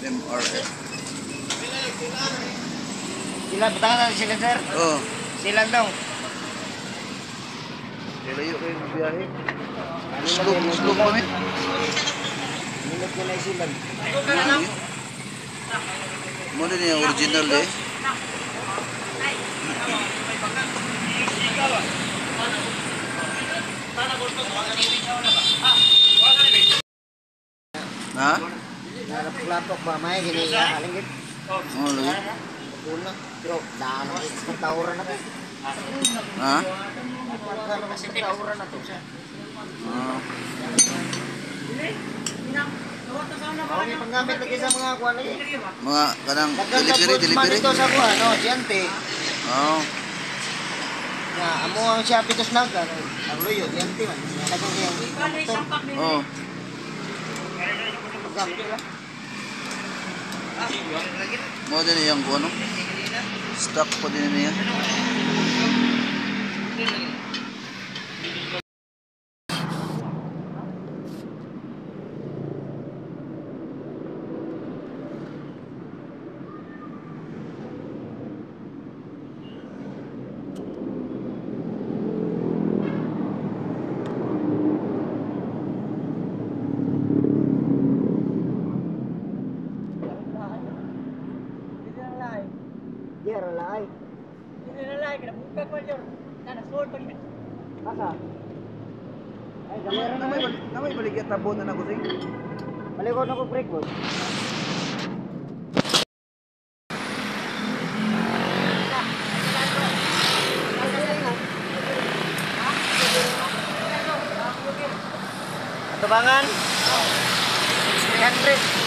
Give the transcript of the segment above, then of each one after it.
MRF. Sila, batangan natin sila, sir. Oh. Silang daw. Layo kayo ng biyahe. Uslog kami. Minute ko na isilan. Muna niya original eh. Ha? Lapok ba? May gini ya. Alingit. Oh, lagi. Una. Pero, daan sa tawuran na to. Ha? Daan sa tawuran na to. Okay, panggamit lagi sa mga kuwan lagi. Mga kanang Delivery. delivery. Ito sa kuwan, no? Siyente. Oh. Ya, amo ang siya pitos na ka. Ang luyo, siyente man. Nagong kayang motor. Oh. Panggamit lang. Mo din yung ano? Stock pa din niya. Dia ralay. Hindi na lang, kinabuka ko yun. Nanasol pag Asa? Ay, gamera na. Namay baligya tabo na nako sing. Malikot na ko break boy. Tubangan. 300.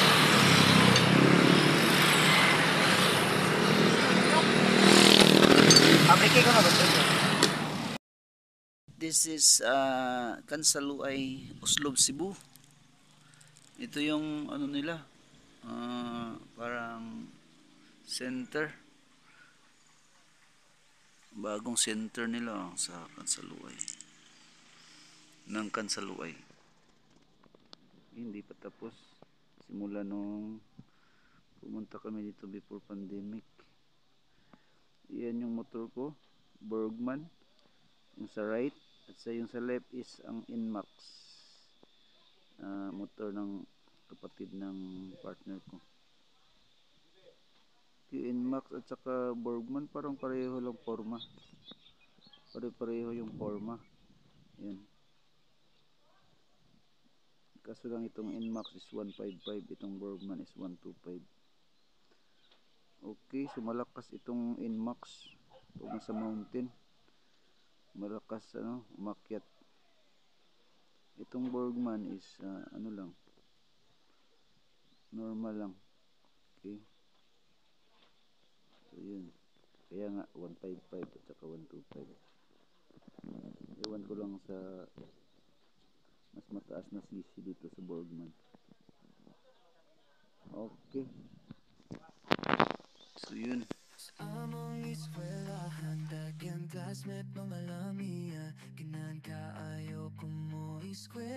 Pabriki ko na ba ito? This is Kansaluay, Uslob, Cebu. Ito yung ano nila, parang center, bagong center nila sa Kansaluay, ng Kansaluay. Hindi pa tapos, simula nung pumunta kami dito before pandemic. Yan yung motor ko, Bergman, yung sa right, at yung sa left is ang Inmax, motor ng kapatid ng partner ko. Yung Inmax at saka Bergman parang pareho lang forma, pare-pareho yung forma. Yan, kaso lang itong Inmax is 155, itong Bergman is 125. Okay, so malakas itong Inmax pag nasa mountain, malakas umakyat. Itong Bergman is ano lang, normal lang. Okay, so yun, kaya nga 155 at saka 125. Iwan ko lang sa mas mataas na CC dito sa Bergman. Okay, so yun. Among eskwelahan, dagyang classmate mga lamiya. Kinan kaayo kumo eskwela.